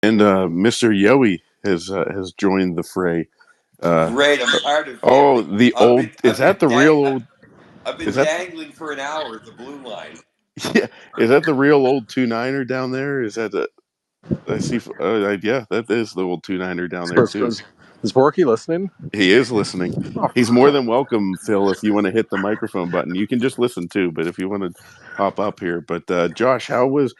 And Mr. Yowie has joined the fray. Great. I'm tired of Oh, gambling. the old is that the real old I've been is that dangling for an hour at the blue line. yeah, is that the real old 2-9er down there? Is that the I see yeah, that is the old 2-9er down there Is, too. is, is Borky listening? He is listening. He's more than welcome, Phil, if you want to hit the microphone button. You can just listen too, but if you want to hop up here. But Josh, how was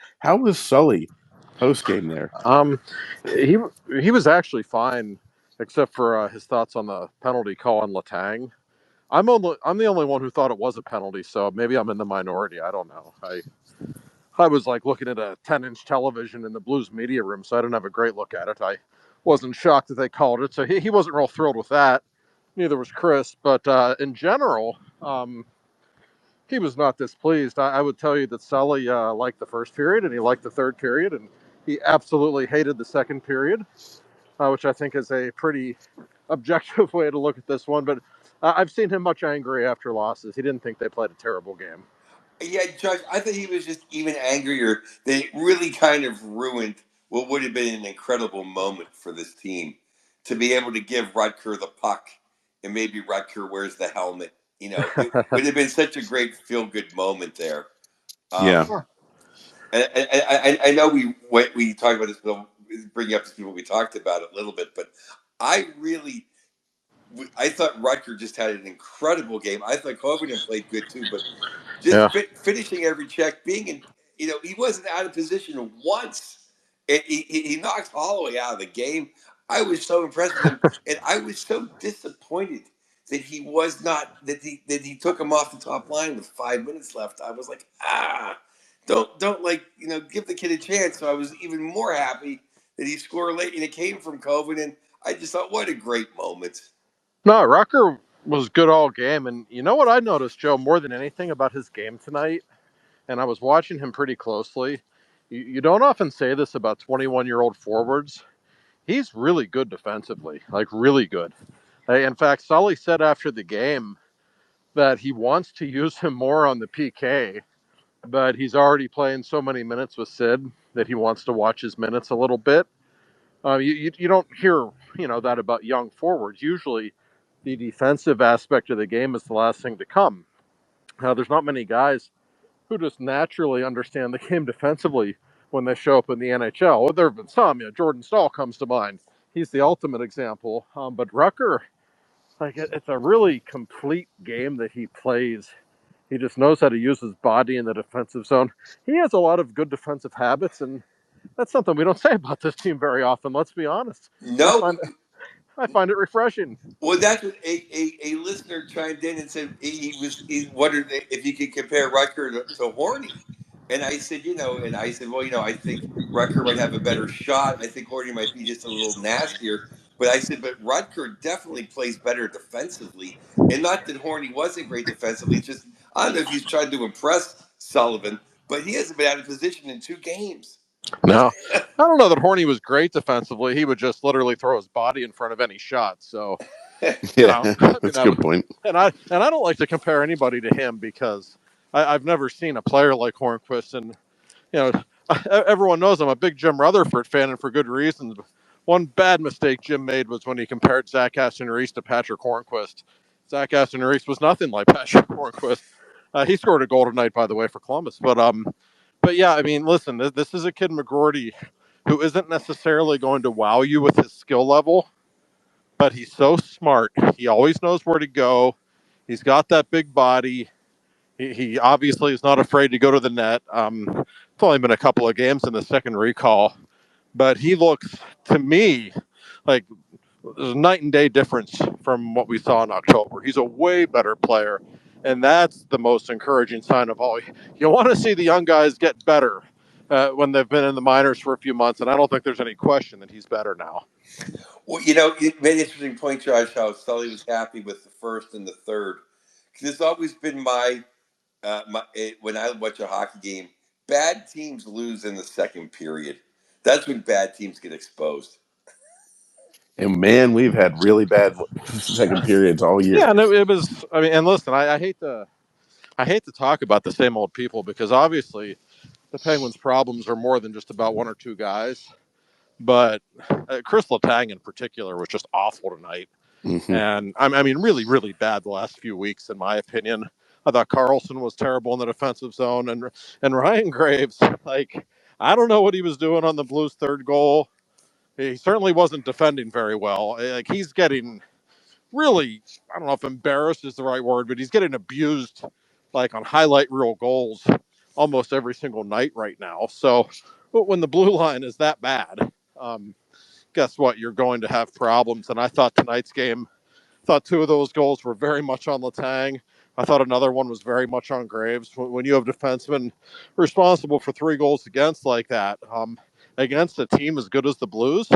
Sully post game there? Um, he he was actually fine, except for his thoughts on the penalty call on Letang. I'm the only one who thought it was a penalty, so maybe I'm in the minority. I don't know. I was like looking at a 10-inch television in the Blues media room, so I didn't have a great look at it. I wasn't shocked that they called it, so he wasn't real thrilled with that. Neither was Chris, but in general, he was not displeased. I would tell you that Sully liked the first period and he liked the third period, and he absolutely hated the second period, which I think is a pretty objective way to look at this one. But I've seen him much angry after losses. He didn't think they played a terrible game. Yeah, Josh, I thought he was just even angrier. They really kind of ruined what would have been an incredible moment for this team to be able to give Rutger the puck, and maybe Rutger wears the helmet. It would have been such a great feel good moment there. Yeah. Um, I know we talked about this, we'll bring up what we talked about it a little bit, but I really I thought Rutger just had an incredible game. I thought Kovinen played good too, but just Yeah. finishing every check, being in, he wasn't out of position once. And he knocked Holloway out of the game. I was so impressed with him, and I was so disappointed that he was not that he took him off the top line with 5 minutes left. I was like, don't like give the kid a chance. So I was even more happy that he scored late, and it came from Kovinen. And I just thought, what a great moment. No, Rucker was good all game. And you know what I noticed, Joe, more than anything about his game tonight? And I was watching him pretty closely. You don't often say this about 21-year-old forwards. He's really good defensively, like really good. In fact, Sully said after the game that he wants to use him more on the PK, but he's already playing so many minutes with Sid that he wants to watch his minutes a little bit. You don't hear that about young forwards. Usually, the defensive aspect of the game is the last thing to come. There's not many guys who just naturally understand the game defensively when they show up in the NHL. Well, there have been some. Jordan Stahl comes to mind. He's the ultimate example. But Rucker, like it's a really complete game that he plays. He just knows how to use his body in the defensive zone. He has a lot of good defensive habits, and that's something we don't say about this team very often. Let's be honest. I No, find I find it refreshing. well, that's what a listener chimed in and said he wondered if you could compare Rutger to Horny, and I said well, I think Rutger might have a better shot. I think Horny might be just a little nastier, but I said but Rutger definitely plays better defensively, and not that Horny wasn't great defensively. It's just I don't know if he's trying to impress Sullivan, but he hasn't been out of position in 2 games. No, I don't know that Horny was great defensively. He would just literally throw his body in front of any shot. So Yeah, I mean that's a good point. and I don't like to compare anybody to him because I've never seen a player like Hornquist, and you know everyone knows I'm a big Jim Rutherford fan, and for good reasons. One bad mistake Jim made was when he compared Zach Aston-Reese to Patrick Hornquist. Zach Aston-Reese was nothing like Patrick Hornquist. He scored a goal tonight, by the way, for Columbus. But yeah, I mean, listen, this is a kid McGroarty who isn't necessarily going to wow you with his skill level, but he's so smart. He always knows where to go. He's got that big body. He obviously is not afraid to go to the net. It's only been a couple of games in the second recall, but he looks to me like there's a night and day difference from what we saw in October. He's a way better player, and that's the most encouraging sign of all. You want to see the young guys get better when they've been in the minors for a few months, and I don't think there's any question that he's better now. Well, you made an interesting point, Josh, how Sully was happy with the first and the third. Because it's always been when I watch a hockey game, bad teams lose in the second period. That's when bad teams get exposed. And man, we've had really bad second periods all year. Yeah, and it was. I mean, and listen, I hate to talk about the same old people because obviously the Penguins' problems are more than just about one or two guys. but Chris Letang in particular was just awful tonight. Mm-hmm. And I mean, really, really bad the last few weeks, in my opinion. I thought Carlson was terrible in the defensive zone, and Ryan Graves, like, I don't know what he was doing on the Blues' third goal. He certainly wasn't defending very well. Like, he's getting really, I don't know if embarrassed is the right word, but he's getting abused, like, on highlight reel goals almost every single night right now. So when the blue line is that bad, guess what? You're going to have problems. And I thought tonight's game, thought two of those goals were very much on Letang. I thought another one was very much on Graves. When you have defensemen responsible for 3 goals against like that, against a team as good as the Blues,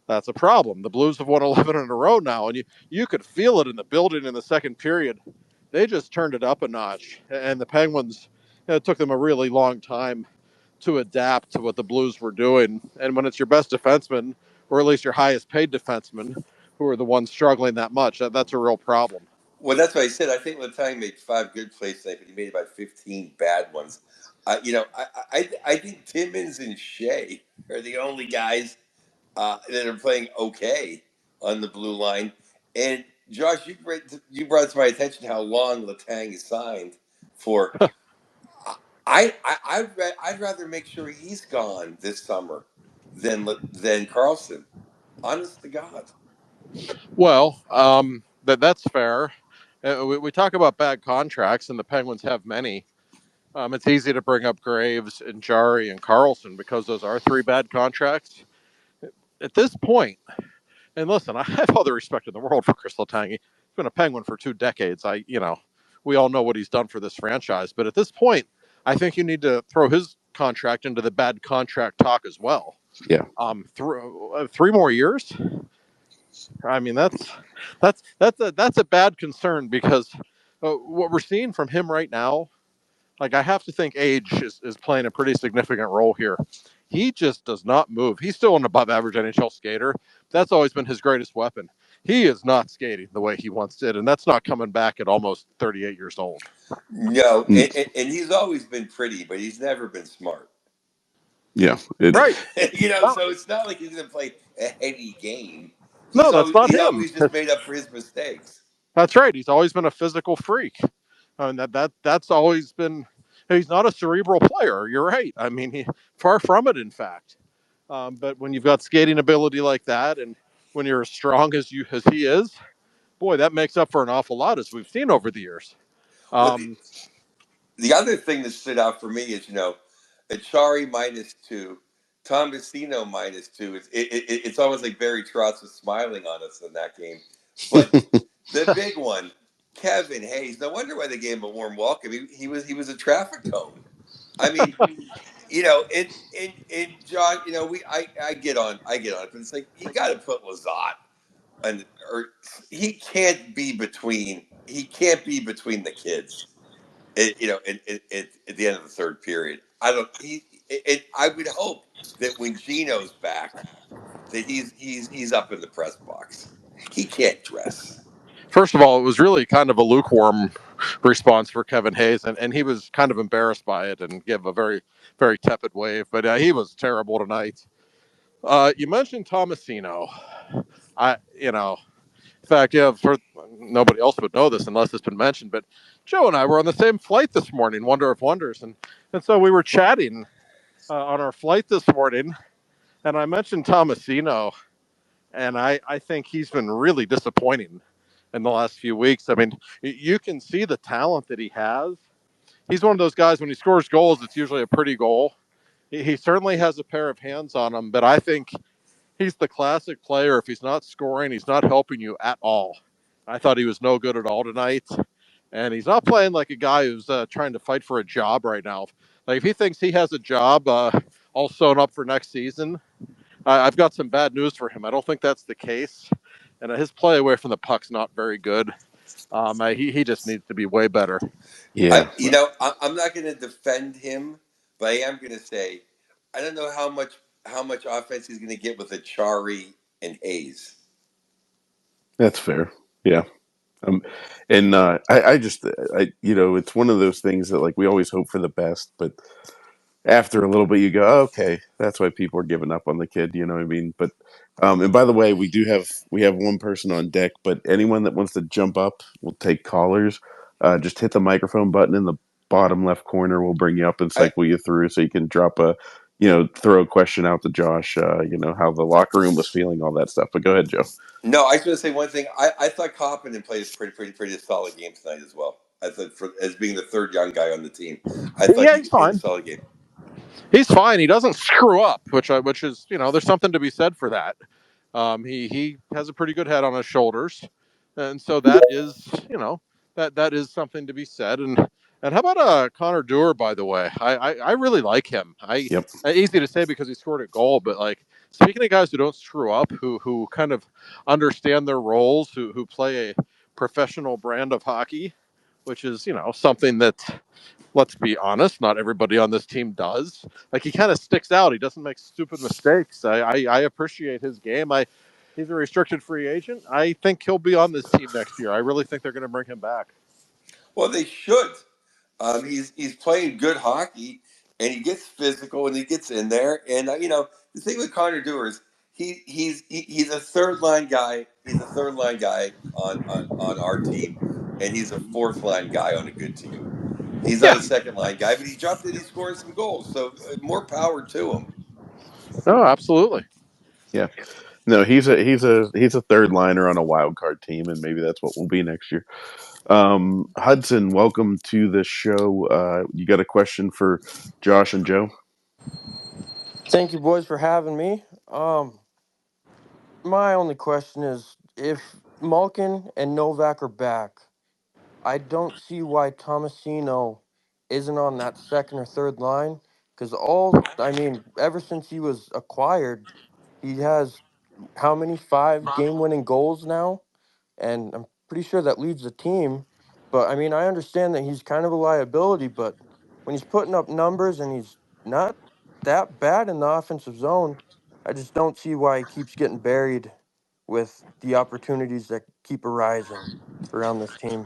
that's a problem. The Blues have won 11 in a row now, and you could feel it in the building in the second period. They just turned it up a notch, and the Penguins, it took them a really long time to adapt to what the Blues were doing. And when it's your best defenseman, or at least your highest paid defenseman, who are the ones struggling that much, that's a real problem. Well, that's what I said. I think Letang made 5 good plays tonight, but he made about 15 bad ones. I think Timmins and Shea are the only guys that are playing okay on the blue line. And Josh, you brought to my attention how long Letang is signed for. I'd rather make sure he's gone this summer than Carlson. Honest to God. Well, that's fair. We talk about bad contracts, and the Penguins have many. It's easy to bring up Graves and Jari and Carlson because those are 3 bad contracts. At this point, and listen, I have all the respect in the world for Chris Letang. He's been a Penguin for 2 decades. We all know what he's done for this franchise. But at this point, I think you need to throw his contract into the bad contract talk as well. Yeah. 3 more years. I mean, that's a bad concern because what we're seeing from him right now, like, I have to think age is playing a pretty significant role here. He just does not move. He's still an above average NHL skater. That's always been his greatest weapon. He is not skating the way he once did, and that's not coming back at almost 38 years old. No, Mm. and he's always been pretty, but he's never been smart. Yeah. Right. No, So it's not like he's going to play a heady game. no, that's not He's him. always just made up for his mistakes. That's right. He's always been a physical freak. And that's always been. He's not a cerebral player. You're right. I mean, far from it. In fact, but when you've got skating ability like that, and when you're as strong as he is, boy, that makes up for an awful lot, as we've seen over the years. Well, Um, the other thing that stood out for me is, Achari -2, Tomasino -2. It's almost like Barry Trotz was smiling on us in that game. But the big one, Kevin Hayes. No wonder why they gave him a warm welcome. He was a traffic cone. I mean, and John, I get on it, but it's like you got to put Lazat and or he can't be between the kids. At the end of the third period, I don't. I would hope that when Gino's back, that he's up in the press box. He can't dress. First of all, it was really kind of a lukewarm response for Kevin Hayes, and he was kind of embarrassed by it and gave a very, very tepid wave. But he was terrible tonight. You mentioned Tomasino. In fact, for nobody else would know this unless it's been mentioned, but Joe and I were on the same flight this morning, wonder of wonders, and so we were chatting on our flight this morning, and I mentioned Tomasino, and I think he's been really disappointing in the last few weeks. I mean, you can see the talent that he has. He's one of those guys, when he scores goals, it's usually a pretty goal. He certainly has a pair of hands on him, but I think he's the classic player. If he's not scoring, he's not helping you at all. I thought he was no good at all tonight. And he's not playing like a guy who's trying to fight for a job right now. Like, if he thinks he has a job all sewn up for next season, I've got some bad news for him. I don't think that's the case. And his play away from the puck's not very good. He just needs to be way better. Yeah. I'm not going to defend him, but I am going to say I don't know how much offense he's going to get with Achari and Hayes. That's fair. Yeah. Um, and I just, it's one of those things that, like, we always hope for the best, but after a little bit you go, oh, okay, that's why people are giving up on the kid, you know what I mean? But and by the way, we have one person on deck, but anyone that wants to jump up, we'll take callers. Just hit the microphone button in the bottom left corner. We'll bring you up and I cycle you through so you can drop a, throw a question out to Josh, how the locker room was feeling, all that stuff. But go ahead, Joe. No, I was going to say one thing. I thought Coppin played a pretty solid game tonight as well. I thought as being the third young guy on the team, I thought Yeah, he he's played a fine. solid game. He's fine. He doesn't screw up, which is there's something to be said for that. He has a pretty good head on his shoulders, and so that is that is something to be said. And how about Connor Dewar? By the way, I really like him. Yep. Easy to say because he scored a goal, but like speaking of guys who don't screw up, who kind of understand their roles, who play a professional brand of hockey, which is something that, let's be honest, not everybody on this team does. Like he kind of sticks out. He doesn't make stupid mistakes. I appreciate his game. He's a restricted free agent. I think he'll be on this team next year. I really think they're going to bring him back. Well, they should. He's playing good hockey, and he gets physical, and he gets in there. And the thing with Connor Dewar is he's a third line guy. He's a third line guy on our team, and he's a fourth line guy on a good team. He's not Yeah. a second line guy, but he jumped in. He's scoring some goals, so more power to him. Oh, absolutely. Yeah. No, he's a third liner on a wild card team, and maybe that's what we'll be next year. Hudson, welcome to the show. You got a question for Josh and Joe? Thank you, boys, for having me. My only question is if Malkin and Novak are back, I don't see why Tomasino isn't on that second or third line. Because ever since he was acquired, he has how many 5 game-winning goals now? And I'm pretty sure that leads the team. But I understand that he's kind of a liability, but when he's putting up numbers and he's not that bad in the offensive zone, I just don't see why he keeps getting buried with the opportunities that keep arising around this team.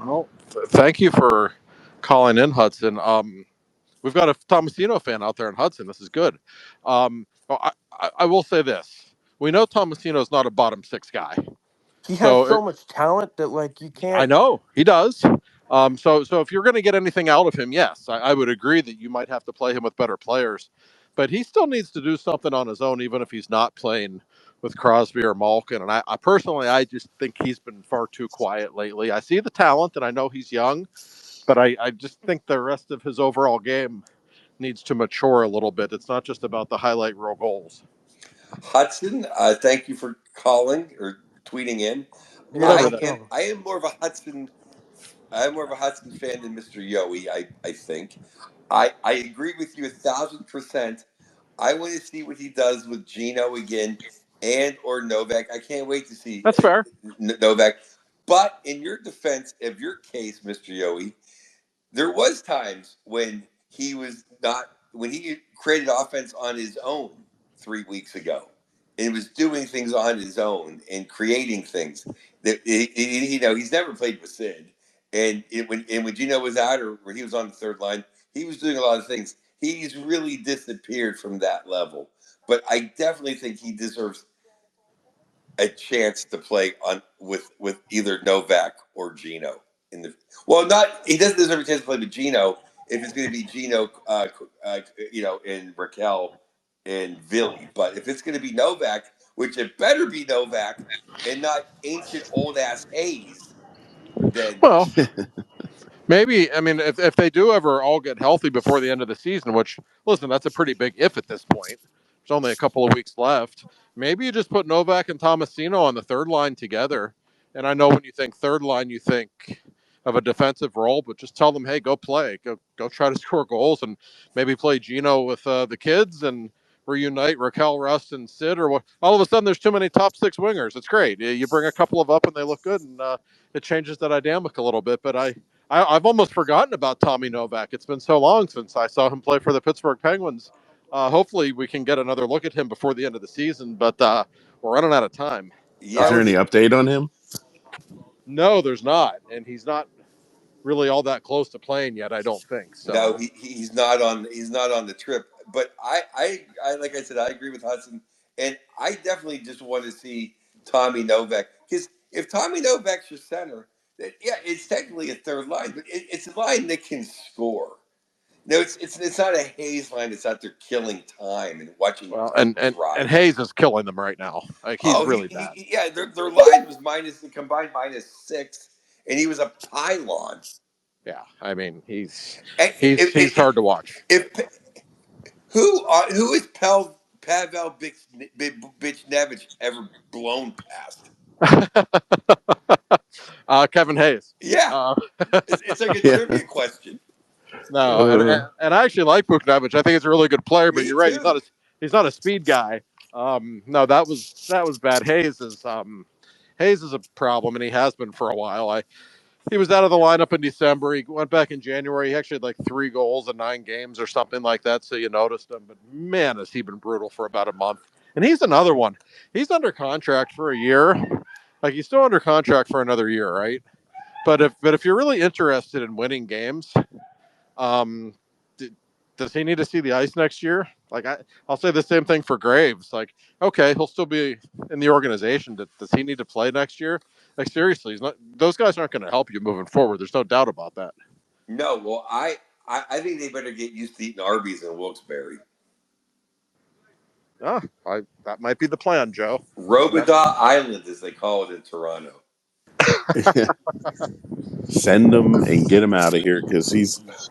Well, thank you for calling in, Hudson. We've got a Tomasino fan out there in Hudson. This is good. I will say this: we know Tomasino is not a bottom six guy. He has So so much talent that you I can't. know he does. So if you're going to get anything out of him, yes, I would agree that you might have to play him with better players, but he still needs to do something on his own, even if he's not playing with Crosby or Malkin. And I personally, I just think he's been far too quiet lately. I see the talent, and I know he's young, but I just think the rest of his overall game needs to mature a little bit. It's not just about the highlight reel goals. Hudson, thank you for calling or tweeting in. You're Whatever that. welcome. I am more of a Hudson. I am more of a Hudson fan than Mr. Yowie. I think. I agree with you 1,000%. I want to see what he does with Gino again and or Novak. I can't wait to see That's fair. Novak. But in your defense of your case, Mr. Yowie, there was times when he was not when he created offense on his own 3 weeks ago and was doing things on his own and creating things that he's never played with Sid when Gino was out or when he was on the third line he was doing a lot of things. He's really disappeared from that level, but I definitely think he deserves a chance to play on with either Novak or Gino in the not he doesn't deserve a chance to play with Gino if it's going to be Gino and Raquel and Villy, but if it's going to be Novak, which it better be Novak and not ancient old ass Hayes, then Well, maybe, I mean, if they do ever all get healthy before the end of the season, which, listen, that's a pretty big if at this point. There's only a couple of weeks left. Maybe you just put Novak and Tomasino on the third line together. And I know when you think third line, you think of a defensive role, but just tell them, hey, go play, go try to score goals, and maybe play Gino with the kids and reunite Raquel, Rust, and Sid. Or what? All of a sudden, there's too many top six wingers. It's great. You bring a couple of up, and they look good, and it changes the dynamic a little bit. But I've almost forgotten about Tommy Novak. It's been so long since I saw him play for the Pittsburgh Penguins. Hopefully, we can get another look at him before the end of the season, but we're running out of time. Is I yeah. there any was update on him? No, there's not, and he's not. really all that close to playing yet. I don't think No, so. he's not on the trip. But I like I said, I agree with Hudson, and I definitely just want to see Tommy Novak, because if Tommy Novak's your center, then yeah, it's technically a third line, but it's a line that can score. No, it's not a Hayes line that's out there killing time and watching Well, puck and drive. Hayes is killing them right now. Like he's Oh, really bad. yeah, their line was minus the combined -6, and he was a pylon. Yeah, I mean he's And he's he's hard to watch. if who is Pavel Bitchnevich ever blown past? Kevin Hayes. Yeah, Uh, it's like a Yeah. trivia question. no, Uh, and I actually like Buchnevich. I think he's a really good player. But Me you're right. too. He's not a speed guy. No, that was bad. Hayes is a problem, and he has been for a while. He was out of the lineup in December. He went back in January. He actually had like 3 goals in 9 games or something like that. So you noticed him. But man, has he been brutal for about a month. And he's another one. He's under contract for a year. Like he's still under contract for another year, right? But if you're really interested in winning games, um, d- does he need to see the ice next year? Like I'll say the same thing for Graves. Like okay, he'll still be in the organization. Does he need to play next year? Like seriously, he's not. Those guys aren't going to help you moving forward. There's no doubt about that. No, well, I think they better get used to eating Arby's in Wilkes-Barre. Ah, that might be the plan, Joe. That, Robidaw Island, as they call it in Toronto. Send him and get him out of here because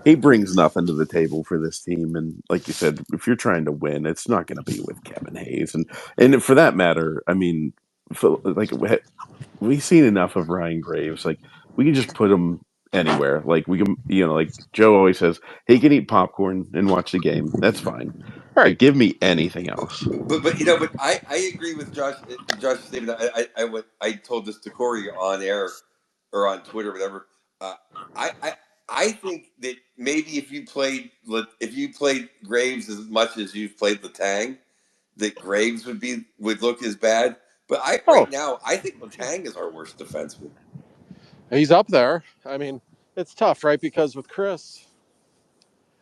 he brings nothing to the table for this team. And like you said, if you're trying to win, it's not going to be with Kevin Hayes. And for that matter, I mean, like we've seen enough of Ryan Graves. Like we can just put him anywhere. Like we can, like Joe always says, he can eat popcorn and watch the game. That's fine. right. Like give me anything else. But I agree with Josh's statement. I told this to Cory on air or on Twitter, whatever. Uh, I I I think that maybe if you played Graves as much as you've played Letang, that Graves would look as bad. But I Oh, right now I think Letang is our worst defenseman. he's up there. I mean, it's tough, right? Because with Chris,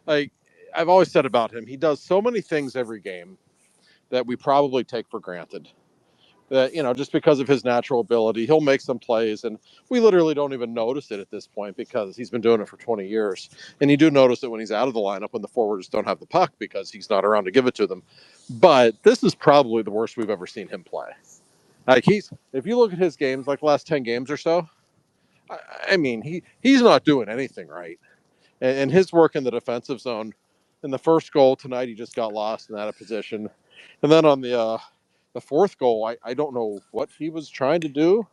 like I've always said about him, he does so many things every game that we probably take for granted. That just because of his natural ability, he'll make some plays, and we literally don't even notice it at this point because he's been doing it for 20 years. And you do notice it when he's out of the lineup when the forwards don't have the puck because he's not around to give it to them. But this is probably the worst we've ever seen him play. Like if you look at his games, like the last 10 games or so, I mean he's not doing anything right. And his work in the defensive zone, in the first goal tonight, he just got lost and out of position. And then on the fourth goal, I don't know what he was trying to do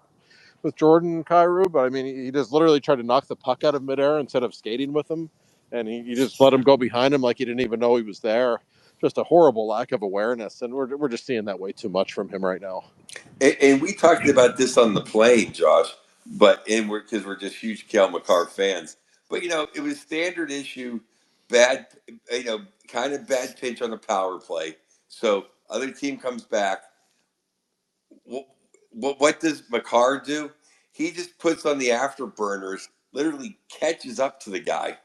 with Jordan Cairo, but I mean, he just literally tried to knock the puck out of midair instead of skating with him. And he just let him go behind him like he didn't even know he was there. Just a horrible lack of awareness. And we're just seeing that way too much from him right now. And we talked about this on the plane, Josh. Because we're just huge Kel McCarr fans. But it was standard issue, bad, kind of bad pinch on a power play. So other team comes back. What does McCarr do? He just puts on the afterburners, literally catches up to the guy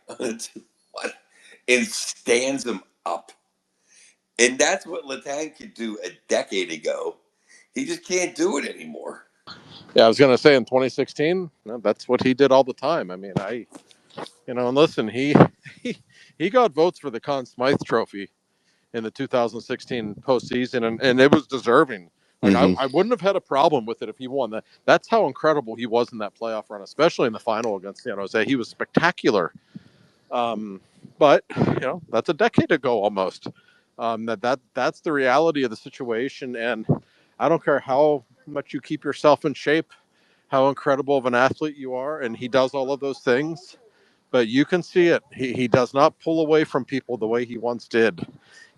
and stands him up. And that's what Letang could do a decade ago. He just can't do it anymore. Yeah, I was going to say in 2016, that's what he did all the time. I mean, and listen, he, he got votes for the Conn Smythe Trophy in the 2016 postseason, and it was deserving. Like Hmm. I wouldn't have had a problem with it if he won that. That's how incredible he was in that playoff run, especially in the final against San Jose. He was spectacular. Um, but that's a decade ago almost. That's the reality of the situation, and I don't care how much you keep yourself in shape, how incredible of an athlete you are, and he does all of those things. But you can see it. He does not pull away from people the way he once did.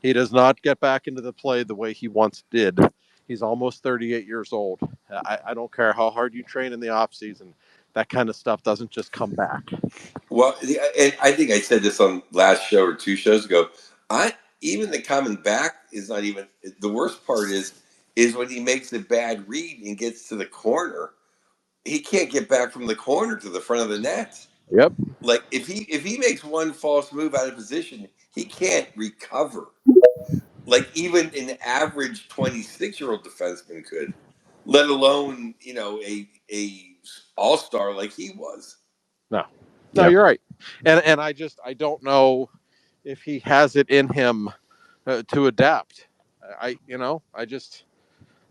He does not get back into the play the way he once did. He's almost 38 years old. I don't care how hard you train in the off season. That kind of stuff doesn't just come back. Well, and I think I said this on last show or 2 shows ago. I Even the coming back is not even the worst part. Is when he makes a bad read and gets to the corner. He can't get back from the corner to the front of the net. Yep. Like if he makes one false move out of position, he can't recover. Like even an average 26-year-old defenseman could, let alone a all-star like he was. No. No, Yeah. you're right. And I don't know if he has it in him to adapt. I just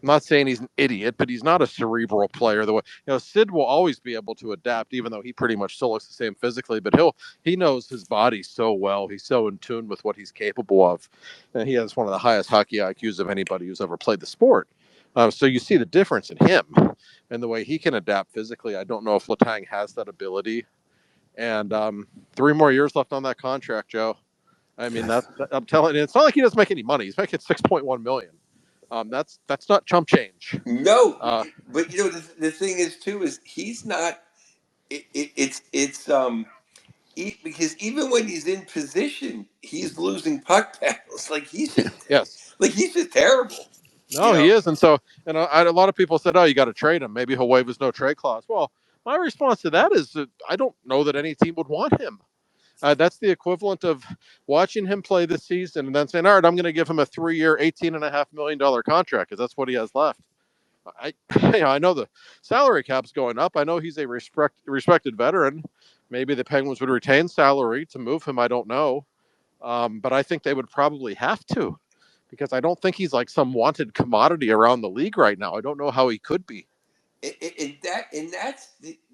I'm not saying he's an idiot, but he's not a cerebral player. The way Sid will always be able to adapt, even though he pretty much still looks the same physically. But he knows his body so well. He's so in tune with what he's capable of, and he has one of the highest hockey IQs of anybody who's ever played the sport. So you see the difference in him and the way he can adapt physically. I don't know if Letang has that ability. And 3 more years left on that contract, Joe. I mean, I'm telling you, it's not like he doesn't make any money. He's making 6.1 million. That's not chump change. No, Uh, but the thing is too is he's not. Because even when he's in position, he's losing puck battles. yes, Like he's just terrible. You no, he know, is, and so a lot of people said, "Oh, you got to trade him. Maybe he'll waive his no trade clause." Well, my response to that is that I don't know that any team would want him. That's the equivalent of watching him play this season and then saying, "All right, I'm going to give him a 3-year, $18.5 million contract because that's what he has left." I I know the salary cap's going up. I know he's a respected veteran. Maybe the Penguins would retain salary to move him. I don't know, but I think they would probably have to because I don't think he's like some wanted commodity around the league right now. I don't know how he could be. that's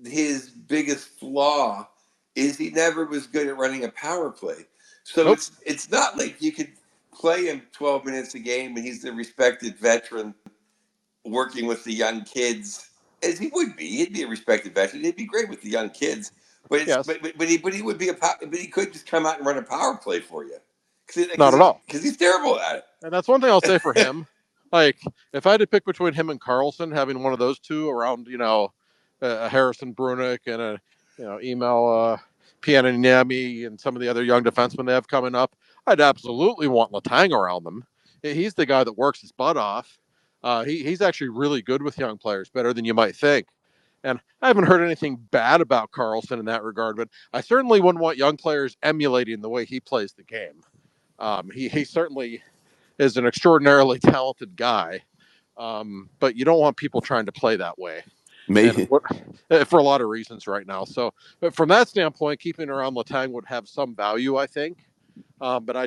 his biggest flaw is he never was good at running a power play. So Nope. it's not like you could play him 12 minutes a game and he's the respected veteran working with the young kids as he would be. He'd be a respected veteran. He'd be great with the young kids. But it's Yes. but he would be but he could just come out and run a power play for you Not at all. because he's terrible at And that's one thing I'll say for it. him. Like, if I had to pick between him and Carlson, having one of those two around, Harrison Brunick and email Pianiemi and some of the other young defensemen they have coming up, I'd absolutely want Letang around them. He's the guy that works his butt off. He's actually really good with young players, better than you might think. And I haven't heard anything bad about Carlson in that regard, but I certainly wouldn't want young players emulating the way he plays the game. He certainly is an extraordinarily talented guy, but you don't want people trying to play that way. And May for a lot of reasons right now. So, but from that standpoint, keeping around Letang would have some value, I think. But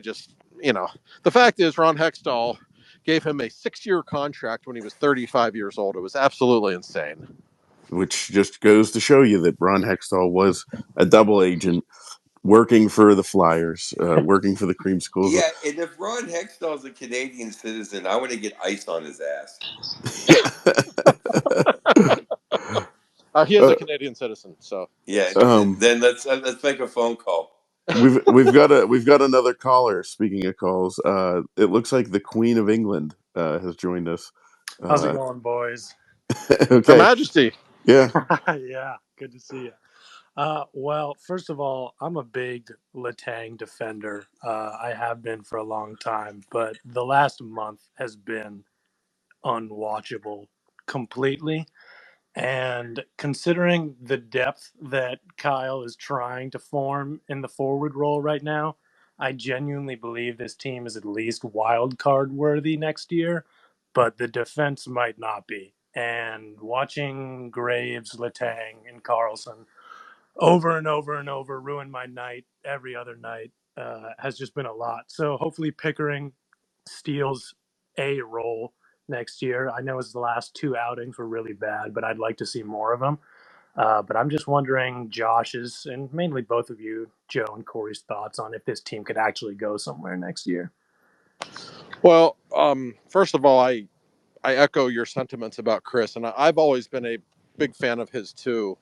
the fact is, Ron Hextall gave him a 6-year contract when he was 35 years old. It was absolutely insane. which just goes to show you that Ron Hextall was a double agent working for the Flyers, working for the Cream Schools. Yeah, and if Ron Hextall's a Canadian citizen, I want to get ice on his ass. He is uh, a Canadian citizen, so Yeah, yes. um, then let's make a phone call. we've got another caller. Speaking of calls, it looks like the Queen of England has joined us. How's it Uh, going, boys? Her okay, Majesty. yeah, Yeah, good to see you. Well, first of all, I'm a big Letang defender. I have been for a long time, but the last month has been unwatchable completely. And considering the depth that Kyle is trying to form in the forward role right now, I genuinely believe this team is at least wild card worthy next year, but the defense might not be. And watching Graves, Letang, and Carlson over and over and over ruin my night every other night has just been a lot. So hopefully Pickering steals a role next year. I know his last two outings were really bad, but I'd like to see more of him. But I'm just wondering Josh's and mainly both of you, Joe and Corey's thoughts on if this team could actually go somewhere next year. Well, first of all, I echo your sentiments about Chris, and I've always been a big fan of his too.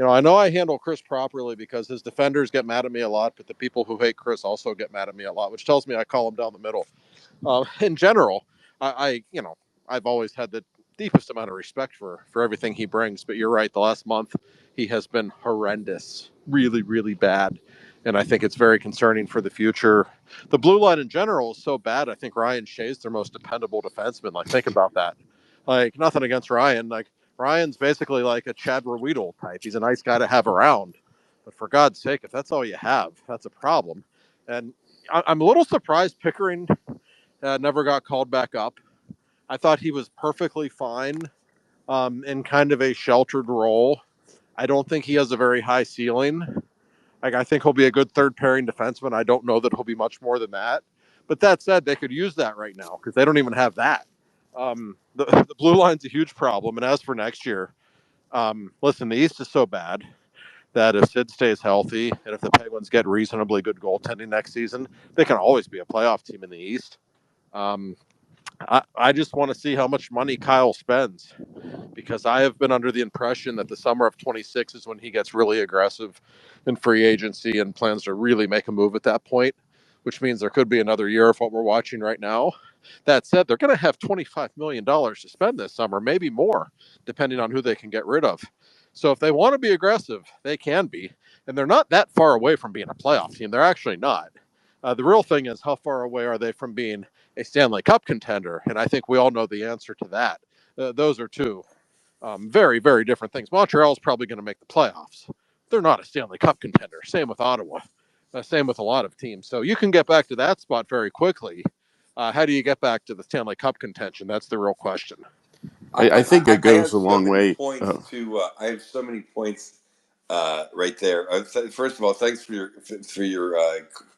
I know I handle Chris properly because his defenders get mad at me a lot, but the people who hate Chris also get mad at me a lot, which tells me I call him down the middle. In general, I've always had the deepest amount of respect for everything he brings. But you're right, the last month he has been horrendous, really, really bad, and I think it's very concerning for the future. The blue line in general is so bad. I think Ryan Shea's their most dependable defenseman. Like, think about that. Like, nothing against Ryan. Like, Ryan's basically like a Chad Ruedel type. He's a nice guy to have around. But for God's sake, if that's all you have, that's a problem. And I'm a little surprised Pickering never got called back up. I thought he was perfectly fine in kind of a sheltered role. I don't think he has a very high ceiling. Like, I think he'll be a good third pairing defenseman. I don't know that he'll be much more than that. But that said, they could use that right now because they don't even have that. The blue line's a huge problem. And as for next year, listen, the East is so bad that if Sid stays healthy and if the Penguins get reasonably good goaltending next season, they can always be a playoff team in the East. Um, I just want to see how much money Kyle spends because I have been under the impression that the summer of 26 is when he gets really aggressive in free agency and plans to really make a move at that point, which means there could be another year of what we're watching right now. That said, they're going to have $25 million to spend this summer, maybe more, depending on who they can get rid of. So if they want to be aggressive, they can be. And they're not that far away from being a playoff team. They're actually not. The real thing is, how far away are they from being a Stanley Cup contender? And I think we all know the answer to that. Those are two very, very different things. Montreal's probably going to make the playoffs. They're not a Stanley Cup contender. Same with Ottawa. Same with a lot of teams. So you can get back to that spot very quickly. How do you get back to the Stanley Cup contention? That's the real question. I think it I have goes a so long many way. points to. I have so many points right there. First of all, thanks for your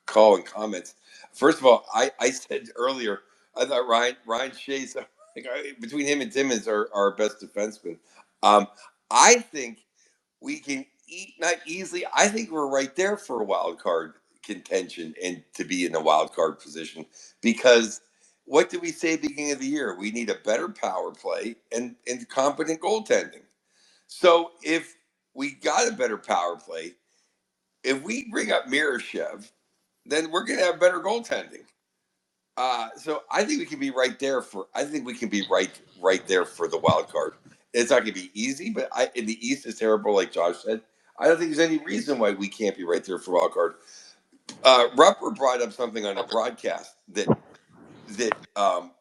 call and comments. First of all, I said earlier I thought Ryan Shays, like, between him and Timmins are our best defensemen. I think we can eat not easily. I think we're right there for a wild card contention and to be in a wild card position because what did we say at the beginning of the year? We need a better power play and competent goaltending. So if we got a better power play, if we bring up Mirashev, then we're going to have better goaltending. So I think we can be right there for. I think we can be right there for the wild card. It's not going to be easy, but in the East is terrible, like Josh said. I don't think there's any reason why we can't be right there for wild card. Rupper brought up something on a broadcast that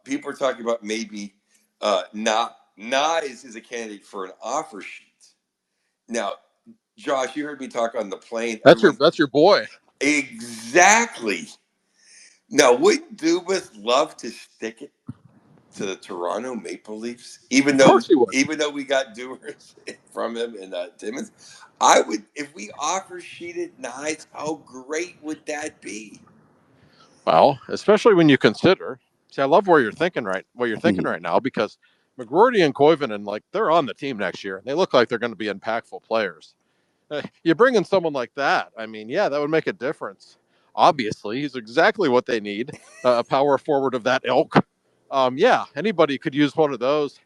people are talking about maybe not Nyes is a candidate for an offer sheet. Now, Josh, you heard me talk on the plane. Everyone That's your boy. exactly. Now, wouldn't Dubas love to stick it to the Toronto Maple Leafs, Of course he would. even though we got doers from him and Timmons? I would if we offer sheeted Nyes. How great would that be? Well, especially when you consider. See, I love where you're thinking right. What you're thinking right now because McGroarty and Koivunen, like they're on the team next year. They look like they're going to be impactful players. You bring in someone like that, I mean, yeah, that would make a difference. Obviously, he's exactly what they need, a power forward of that ilk. Yeah, anybody could use one of those.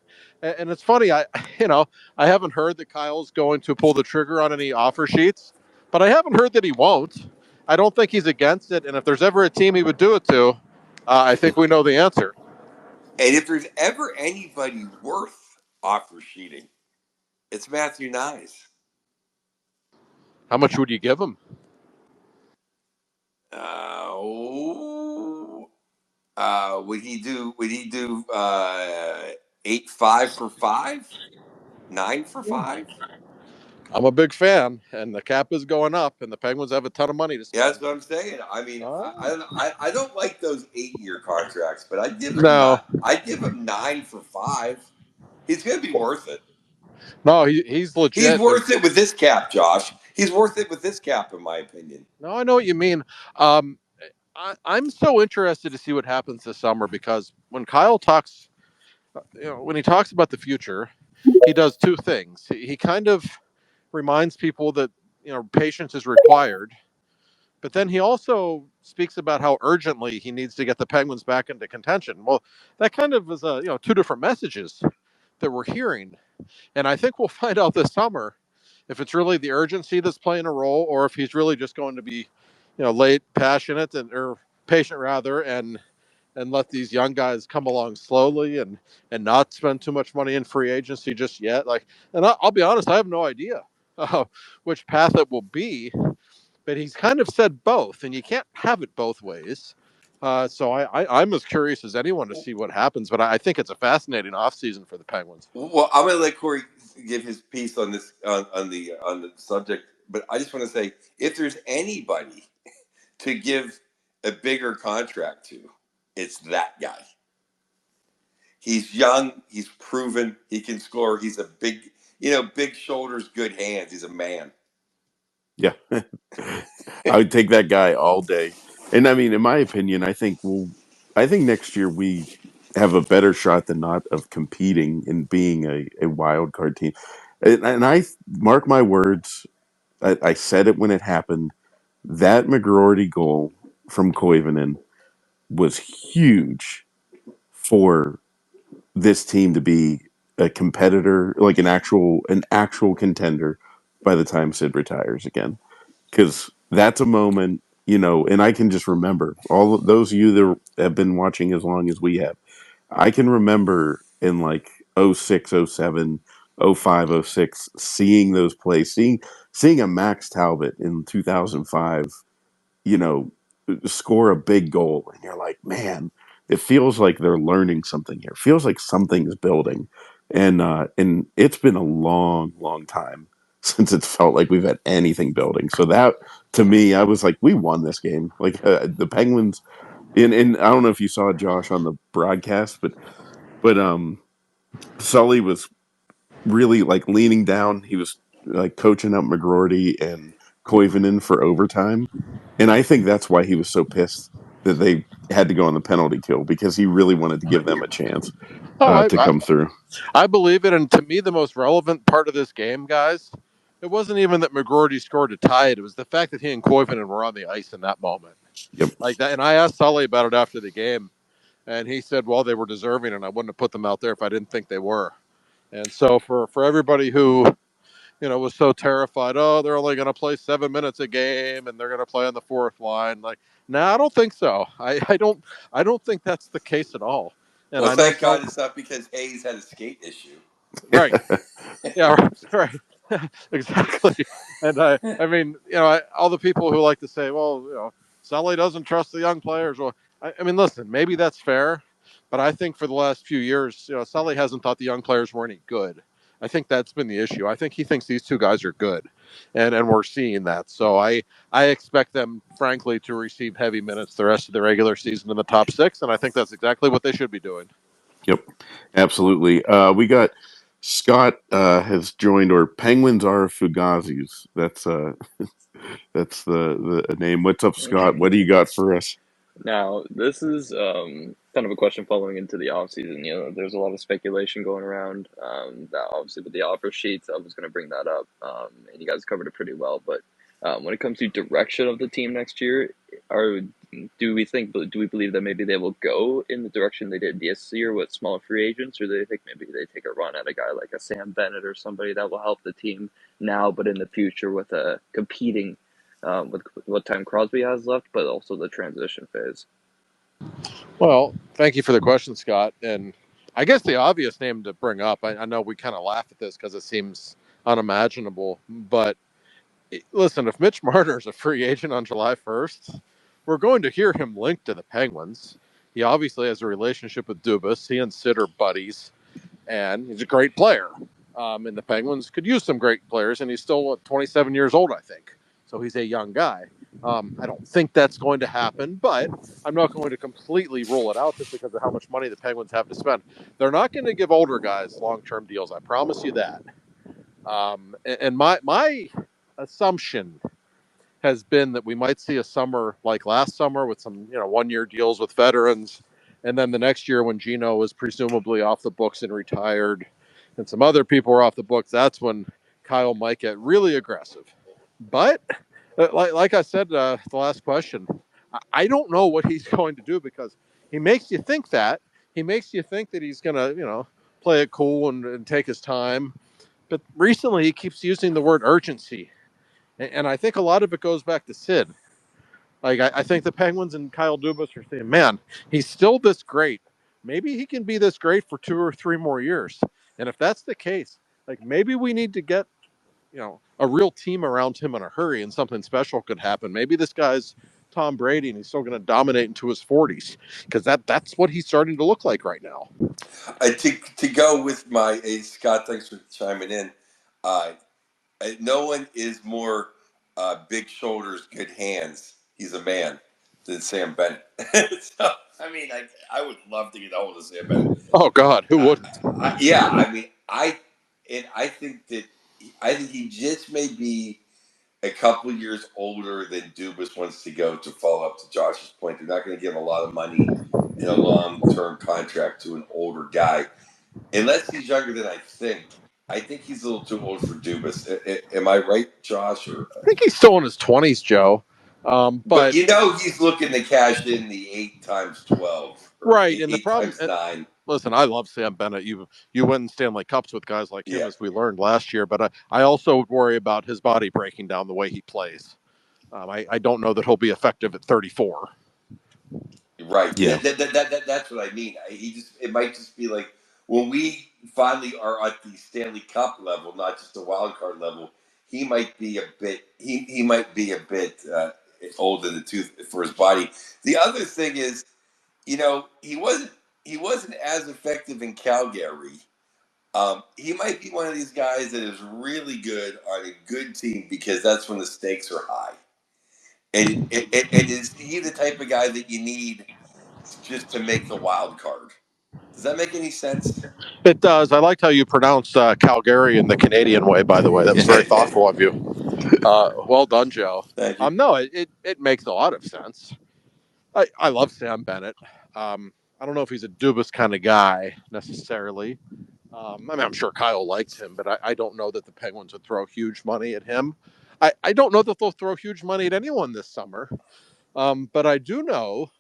And it's funny, you know, I haven't heard that Kyle's going to pull the trigger on any offer sheets, but I haven't heard that he won't. I don't think he's against it. And if there's ever a team he would do it to, I think we know the answer. And if there's ever anybody worth offer sheeting, it's Matthew Nyes. How much would you give him? Oh, would he do? Would he do 8-5 for 5, 9 for 5? I'm a big fan, and the cap is going up, and the Penguins have a ton of money to Yeah, that's spend. what I'm saying. I mean, Oh. I don't like those 8-year contracts, but I'd give him No, not. I'd give him 9 for 5. He's gonna be worth it. no, he's He's legit. worth it with this cap, Josh. He's worth it with this cap, in my opinion. No, I know what you mean. Um, I'm so interested to see what happens this summer because when Kyle talks, when he talks about the future, he does two things. He kind of reminds people that patience is required, but then he also speaks about how urgently he needs to get the Penguins back into contention. Well, that kind of is two different messages that we're hearing, and I think we'll find out this summer if it's really the urgency that's playing a role, or if he's really just going to be, late, passionate, or patient rather, and let these young guys come along slowly and not spend too much money in free agency just yet. Like, and I'll be honest, I have no idea which path it will be, but he's kind of said both, and you can't have it both ways. So I'm as curious as anyone to see what happens, but I think it's a fascinating offseason for the Penguins. Well, I'm going to let Corey give his piece on this on the subject but I just want to say, if there's anybody to give a bigger contract to, it's that guy. He's young. He's proven he can score. He's a big, big shoulders, good hands. He's a man. Yeah, I would take that guy all day. And I mean, in my opinion, I think next year we have a better shot than not of competing and being a wild card team. And I mark my words. I said it when it happened. That McGroarty goal from Koivunen was huge for this team to be a competitor, like an actual contender by the time Sid retires again. Because that's a moment, and I can just remember all of those of you that have been watching as long as we have. I can remember in like '06, '07, '05, '06, seeing those plays, seeing a Max Talbot in 2005, you know, score a big goal, and you're like, man, it feels like they're learning something here. It feels like something's building, and it's been a long, long time since it's felt like we've had anything building. So that to me, I was like, we won this game. Like the Penguins, and I don't know if you saw Josh on the broadcast, but Sully was really like leaning down. He was like coaching up McGroarty and Koivunen for overtime, and I think that's why he was so pissed that they had to go on the penalty kill because he really wanted to give them a chance Oh, to come through. I believe it. And to me, the most relevant part of this game, guys, it wasn't even that McGroarty scored to tie it. It was the fact that he and Koivunen were on the ice in that moment. Yep. Like that. And I asked Sully about it after the game, and he said, well, they were deserving, and I wouldn't have put them out there if I didn't think they were. And so for everybody who was so terrified, oh, they're only going to play 7 minutes a game and they're going to play on the fourth line. Like, no, I don't think so. I don't think that's the case at all. And Well, I know thank so God it's not because Hayes had a skate issue. right. Yeah, right. Exactly. And I mean, all the people who like to say, well, Sully doesn't trust the young players. Well, I mean, listen, maybe that's fair, but I think for the last few years, Sully hasn't thought the young players were any good. I think that's been the issue. I think he thinks these two guys are good, and we're seeing that. So I expect them, frankly, to receive heavy minutes the rest of the regular season in the top six, and I think that's exactly what they should be doing. Yep. Absolutely. We got Scott has joined, or Penguins are Fugazis. That's the name. What's up, Scott? What do you got for us? Now, this is kind of a question following into the offseason. There's a lot of speculation going around. That obviously with the offer sheets, I was going to bring that up, and you guys covered it pretty well. But when it comes to direction of the team next year, are do we believe that maybe they will go in the direction they did this year with smaller free agents, or do they think maybe they take a run at a guy like a Sam Bennett or somebody that will help the team now, but in the future with a competing with what time Crosby has left, but also the transition phase. Well, thank you for the question, Scott. And I guess the obvious name to bring up, I know we kind of laugh at this because it seems unimaginable, but listen, if Mitch Marner is a free agent on July 1st, we're going to hear him linked to the Penguins. He obviously has a relationship with Dubas. He and Sid are buddies, and he's a great player. And the Penguins could use some great players, and he's still 27 years old, I think. So he's a young guy. I don't think that's going to happen, but I'm not going to completely rule it out just because of how much money the Penguins have to spend. They're not going to give older guys long-term deals. I promise you that. And my assumption has been that we might see a summer like last summer with some 1-year deals with veterans, and then the next year when Gino was presumably off the books and retired, and some other people were off the books. That's when Kyle might get really aggressive. But like I said, the last question, I don't know what he's going to do because he makes you think that he's going to play it cool and take his time. But recently he keeps using the word urgency, and I think a lot of it goes back to Sid. Like I think the Penguins and Kyle Dubas are saying, "Man, he's still this great. Maybe he can be this great for 2 or 3 more years." And if that's the case, like maybe we need to get a real team around him in a hurry, and something special could happen. Maybe this guy's Tom Brady, and he's still going to dominate into his 40s because that's what he's starting to look like right now. To go with Scott, thanks for chiming in. No one is more big shoulders, good hands. He's a man than Sam Bennett. So I mean, I would love to get a hold of Sam Bennett. Oh God, who I, wouldn't? yeah, I mean, I think that I think he just may be a couple years older than Dubas wants to go. To follow up to Josh's point, they're not going to give a lot of money in a long-term contract to an older guy, unless he's younger than I think. I think he's a little too old for Dubas. Am I right, Josh? Or I think he's still in his 20s, Joe. but But he's looking to cash in the 8 times 12 or right, eight, and the eight problem. times nine. Listen, I love Sam Bennett. You win Stanley Cups with guys like him, Yeah, as we learned last year. But I also would worry about his body breaking down the way he plays. I don't know that he'll be effective at 34. right. Yeah. That's what I mean. It might just be like when we finally are at the Stanley Cup level, not just the wild card level. He might be a bit old in the tooth for his body. The other thing is, he wasn't as effective in Calgary. He might be one of these guys that is really good on a good team because that's when the stakes are high. And is he the type of guy that you need just to make the wild card? Does that make any sense? It does. I liked how you pronounce Calgary in the Canadian way. By the way, that was very thoughtful of you. Well done, Joe. Thank you. No, it makes a lot of sense. I love Sam Bennett. I don't know if he's a Dubas kind of guy necessarily. I mean, I'm sure Kyle likes him, but I don't know that the Penguins would throw huge money at him. I don't know that they'll throw huge money at anyone this summer. But I do know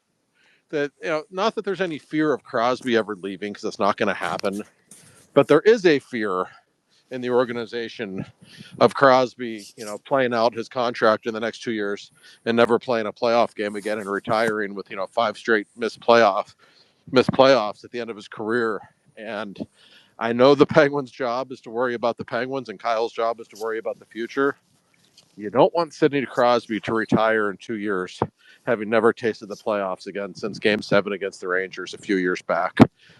that, not that there's any fear of Crosby ever leaving, because it's not going to happen, but there is a fear in the organization of Crosby, playing out his contract in the next 2 years and never playing a playoff game again and retiring with, five straight missed playoffs at the end of his career. And I know the Penguins' job is to worry about the Penguins, and Kyle's job is to worry about the future. You don't want Sidney Crosby to retire in 2 years, having never tasted the playoffs again since Game 7 against the Rangers a few years back.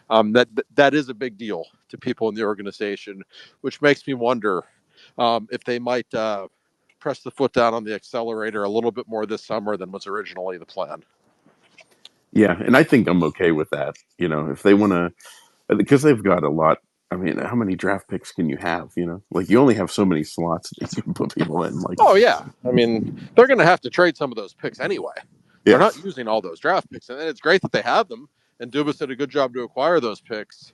That is a big deal to people in the organization, which makes me wonder if they might press the foot down on the accelerator a little bit more this summer than was originally the plan. Yeah, and I think I'm okay with that. If they want to, because they've got a lot. I mean, how many draft picks can you have? Like you only have so many slots that you can put people in. Like, Oh yeah, I mean they're going to have to trade some of those picks anyway. They're yeah, not using all those draft picks, and it's great that they have them. And Dubas did a good job to acquire those picks.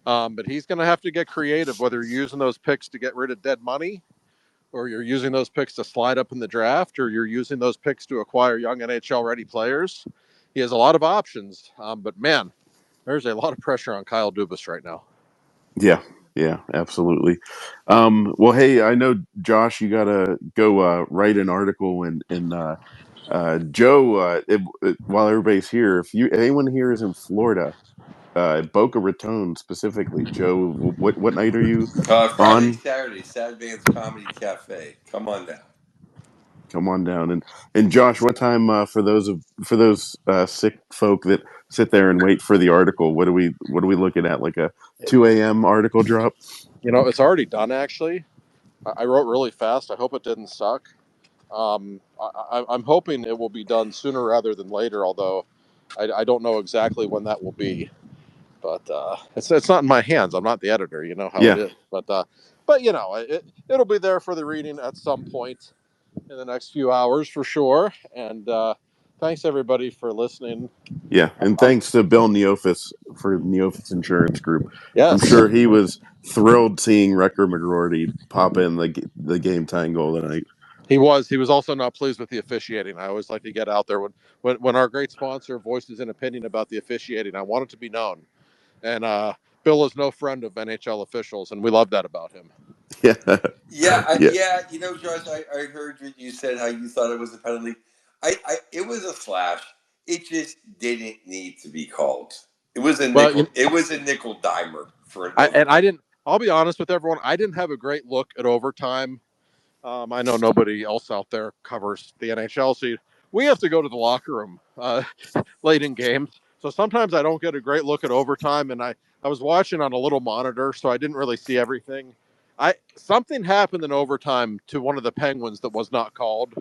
But he's going to have to get creative, whether you're using those picks to get rid of dead money, or you're using those picks to slide up in the draft, or you're using those picks to acquire young NHL ready players. He has a lot of options. But man, there's a lot of pressure on Kyle Dubas right now. yeah, yeah, absolutely. Well, hey, I know Josh, you gotta go write an article, and Joe, while everybody's here, if anyone here is in Florida, Boca Raton specifically, Joe, what night are you Friday, on? Saturday, Sad Vans Comedy Cafe. Come on down. Come on down, and Josh, what time for those sick folk that sit there and wait for the article? What are we looking at? Like a 2 a.m. article drop? It's already done actually. I wrote really fast. I hope it didn't suck. I'm hoping it will be done sooner rather than later, although I don't know exactly when that will be. But it's not in my hands. I'm not the editor. You know how it Yeah, is. But it'll be there for the reading at some point in the next few hours for sure. And thanks everybody for listening. yeah, and Um, thanks to Bill Neofis for Neofis Insurance Group. I'm yes, sure he was thrilled seeing Wrecker McGroarty pop in the game tying goal tonight. he was. He was also not pleased with the officiating. I always like to get out there when our great sponsor voices an opinion about the officiating. I want it to be known. And Bill is no friend of NHL officials, and we love that about him. Yeah, yeah, Yeah. Josh, I heard what you said how you thought it was a penalty. It was a slash. It just didn't need to be called. It was a Well, nickel. It was a nickel dimer for an I overtime. didn't. I'll be honest with everyone. I didn't have a great look at overtime. I know nobody else out there covers the NHL, so we have to go to the locker room late in games. So sometimes I don't get a great look at overtime, and I was watching on a little monitor, so I didn't really see everything. I something happened in overtime to one of the Penguins that was not called.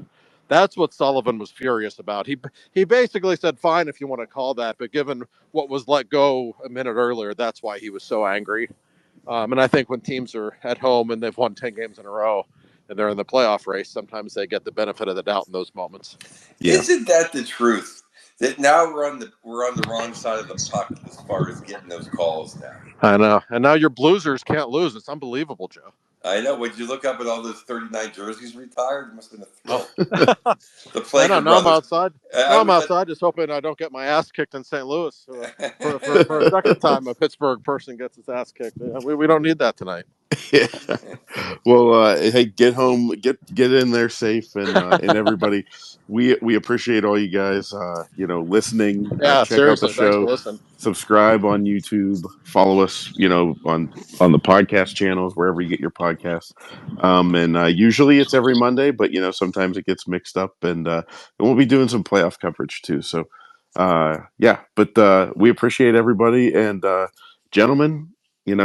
That's what Sullivan was furious about. He basically said, "Fine if you want to call that," but given what was let go a minute earlier, that's why he was so angry. And I think when teams are at home and they've won 10 games in a row and they're in the playoff race, sometimes they get the benefit of the doubt in those moments. Yeah. Isn't that the truth? That now we're on the wrong side of the puck as far as getting those calls now. I know. And now your Bluesers can't lose. It's unbelievable, Joe. I know. When you look up at all those 39 jerseys retired, it must have been a Oh, thrill. I The know. Flaker Now I'm brothers. outside. I Now I'm was at. outside, just hoping I don't get my ass kicked in St. Louis for a second time. A Pittsburgh person gets his ass kicked. We don't need that tonight. Yeah. Well, hey, get home, get in there safe, and everybody, we appreciate all you guys, listening. Yeah, Check out the seriously. Thanks for show, listening. subscribe on YouTube, follow us, on the podcast channels wherever you get your podcasts. And usually it's every Monday, but sometimes it gets mixed up, and we'll be doing some playoff coverage too. So, yeah, but we appreciate everybody, and gentlemen, it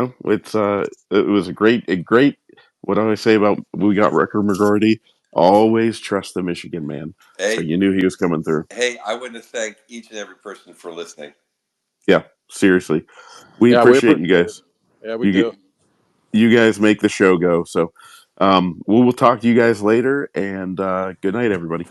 was a great. What do I say about we got record majority? Always trust the Michigan man. So Hey, you knew he was coming through. hey, I want to thank each and every person for listening. Yeah, seriously, we Yeah, we appreciate you appreciate it. guys. Yeah, we You do. you guys make the show go. So we will talk to you guys later, and good night, everybody.